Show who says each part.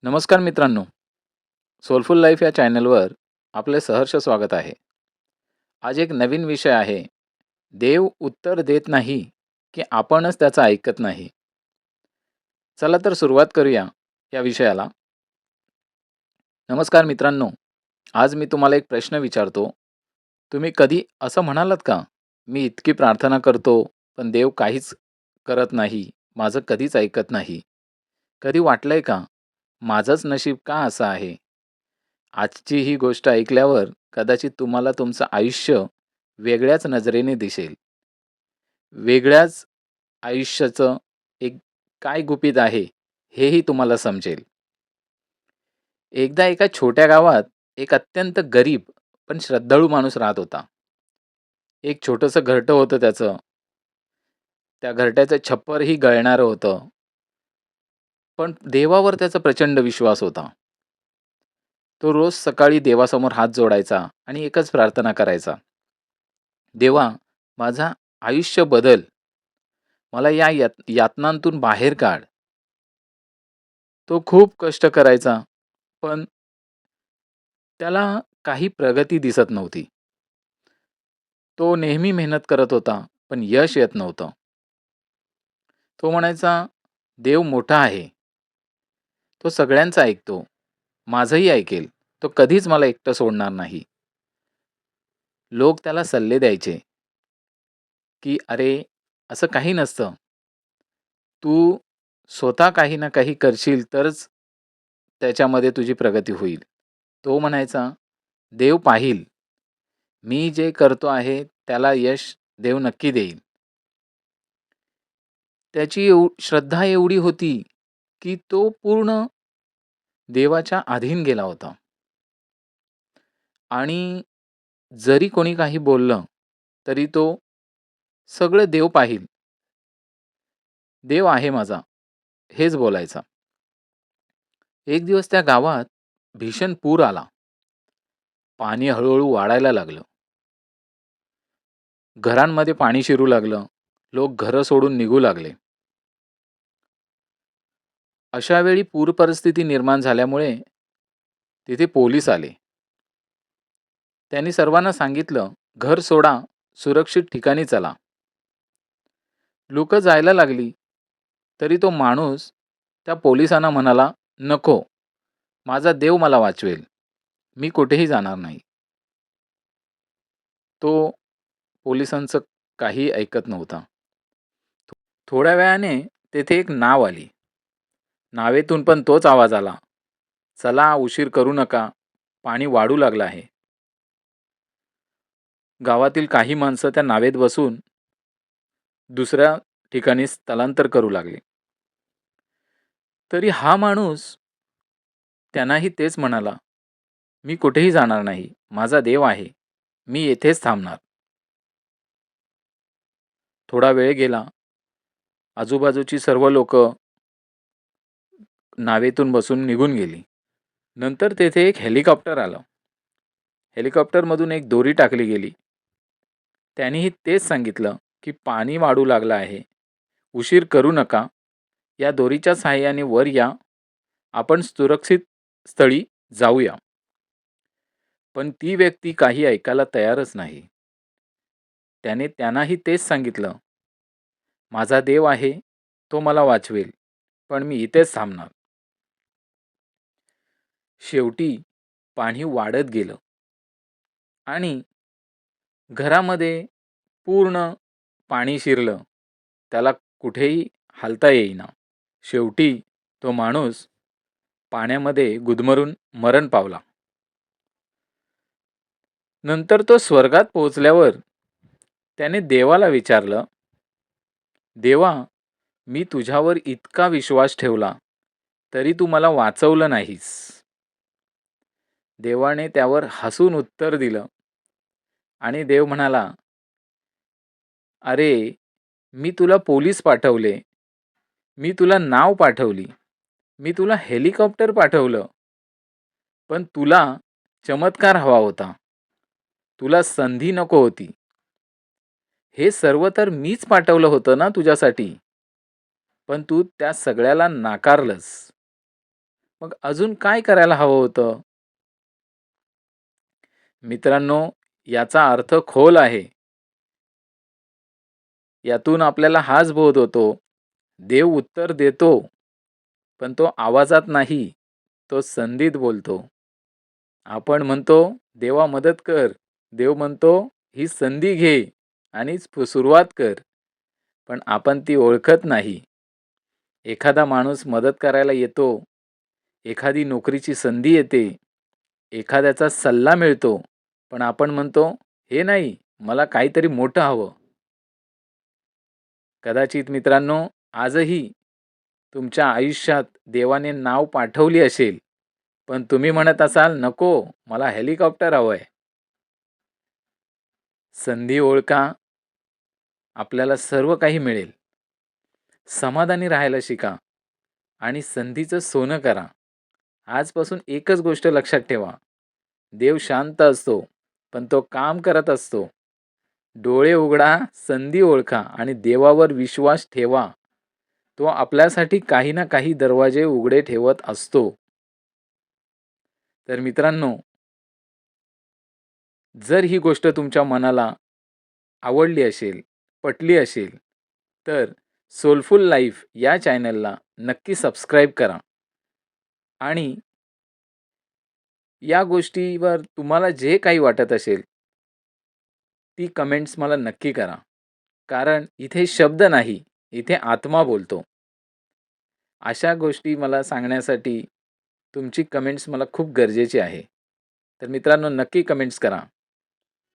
Speaker 1: नमस्कार मित्रांनो, soulful life या चॅनलवर आपले सहर्ष स्वागत आहे. आज एक नवीन विषय आहे. देव उत्तर देत नाही, की आपणच त्याचं ऐकत नाही. चला तर सुरुवात करूया या विषयाला. नमस्कार मित्रांनो, आज मी तुम्हाला एक प्रश्न विचारतो. तुम्ही कधी असं म्हणालात का? मी इतकी प्रार्थना करतो, पण देव काहीच करत नाही, माझं कधीच ऐकत नाही. कधी वाटलंय का? माझंच नशीब का असं आहे? आजची ही गोष्ट ऐकल्यावर कदाचित तुम्हाला तुमचं आयुष्य वेगळ्याच नजरेने दिसेल. वेगळ्याच आयुष्याचं एक काय गुपित आहे, हेही तुम्हाला समजेल. एकदा एका छोट्या गावात एक अत्यंत गरीब पण श्रद्धाळू माणूस राहत होता. एक छोटंसं घरटं होतं त्याचं. त्या घरट्याचं छप्परही गळणारं होतं. पण देवावर त्याचा प्रचंड विश्वास होता. तो रोज सकाळी देवासमोर हात जोडायचा आणि एकच प्रार्थना करायचा. देवा, माझा आयुष्य बदल. मला या यातनांतून बाहेर काढ. तो खूप कष्ट करायचा, पण त्याला काही प्रगती दिसत नव्हती. तो नेहमी मेहनत करत होता, पण यश येत नव्हतं. तो म्हणायचा, देव मोठा आहे. तो सगळ्यांचं ऐकतो. माझंही ऐकेल. तो कधीच मला एकटं सोडणार नाही. लोक त्याला सल्ले द्यायचे, की "अरे, असं काही नसतं. तू स्वतः काही ना काही करशील तरच त्याच्यामध्ये तुझी प्रगती होईल." तो म्हणायचा, "देव पाहील. मी जे करतो आहे त्याला यश देव नक्की देईल." त्याची श्रद्धा एवढी होती, की तो पूर्ण देवाच्या अधीन गेला होता. आणि जरी कोणी काही बोललं, तरी तो सगळं देव पाहील. देव आहे माझा, हेच बोलायचा. एक दिवस त्या गावात भीषण पूर आला. पाणी हळू वाढायला लागलं. घरांमध्ये पाणी शिरू लागलं. लोक घरं सोडून निघू लागले. अशा वेळी पूर परिस्थिती निर्माण झाल्यामुळे तिथे पोलीस आले. त्यांनी सर्वांना सांगितलं, "घर सोडा, सुरक्षित ठिकाणी चला." लोकं जायला लागली. तरी तो माणूस त्या पोलिसांना म्हणाला, "नको, माझा देव मला वाचवेल. मी कुठेही जाणार नाही." तो पोलिसांचं काही ऐकत नव्हता. थोड्या वेळाने तेथे एक नाव आली. नावेतून पण तोच आवाज आला, "चला, उशीर करू नका. पाणी वाढू लागलं आहे." गावातील काही माणसं त्या नावेत बसून दुसऱ्या ठिकाणी स्थलांतर करू लागले. तरी हा माणूस त्यांनाही तेच म्हणाला, "मी कुठेही जाणार नाही. माझा देव आहे. मी येथेच थांबणार." थोडा वेळ गेला. आजूबाजूची सर्व लोकं नावेतून बसून निघून गेली. नंतर तेथे एक हेलिकॉप्टर आलं. हेलिकॉप्टरमधून एक दोरी टाकली गेली. त्यांनीही तेच सांगितलं, की पाणी वाढू लागलं आहे. उशीर करू नका. या दोरीच्या सहाय्याने वर या. आपण सुरक्षित स्थळी जाऊया. पण ती व्यक्ती काही ऐकायला तयारच नाही. त्याने त्यांनाही तेच सांगितलं, "माझा देव आहे. तो मला वाचवेल. पण मी इथेच थांबणार." शेवटी पाणी वाढत गेलं आणि घरामध्ये पूर्ण पाणी शिरलं. त्याला कुठेही हालता येईना. शेवटी तो माणूस पाण्यामध्ये गुदमरून मरण पावला. नंतर तो स्वर्गात पोहोचल्यावर त्याने देवाला विचारलं, "देवा, मी तुझ्यावर इतका विश्वास ठेवला, तरी तू मला वाचवलं नाहीस." देवाने त्यावर हसून उत्तर दिलं आणि देव म्हणाला, "अरे, मी तुला पोलीस पाठवले. मी तुला नाव पाठवली. मी तुला हेलिकॉप्टर पाठवलं. पण तुला चमत्कार हवा होता. तुला संधी नको होती. हे सर्व तर मीच पाठवलं होतं ना तुझ्यासाठी. पण तू त्या सगळ्याला नाकारलंस. मग अजून काय करायला हवं होतं? मित्रांनो, याचा अर्थ खोल आहे. यातून आपल्याला हाच बोध होतो, देव उत्तर देतो, पण तो आवाजात नाही, तो संधीत बोलतो. आपण म्हणतो, "देवा मदत कर." देव म्हणतो, "ही संधी घे आणि सुरुवात कर." पण आपण ती ओळखत नाही. एखादा माणूस मदत करायला येतो, एखादी नोकरीची संधी येते, एखाद्याचा सल्ला मिळतो, पण आपण म्हणतो, "हे नाही, मला काहीतरी मोठं हवं." कदाचित मित्रांनो, आजही तुमच्या आयुष्यात देवाने नाव पाठवली असेल, पण तुम्ही म्हणत असाल, "नको, मला हेलिकॉप्टर हवंय." संधी ओळखा, आपल्याला सर्व काही मिळेल. समाधानी राहायला शिका आणि संधीचं सोनं करा. आजपासून एकच गोष्ट लक्षात ठेवा, देव शांत असतो, पण तो काम करत असतो. डोळे उघडा, संधी ओळखा आणि देवावर विश्वास ठेवा. तो आपल्यासाठी काही ना काही दरवाजे उघडे ठेवत असतो. तर मित्रांनो, जर ही गोष्ट तुमच्या मनाला आवडली असेल, पटली असेल, तर सोलफुल लाईफ या चॅनलला नक्की सबस्क्राईब करा आणि या गोष्टीवर तुम्हाला जे काही वाटत असेल, ती कमेंट्स मला नक्की करा. कारण इथे शब्द नाही, इथे आत्मा बोलतो. अशा गोष्टी मला सांगण्यासाठी तुमची कमेंट्स मला खूप गरजेची आहे. तर मित्रांनो नक्की कमेंट्स करा.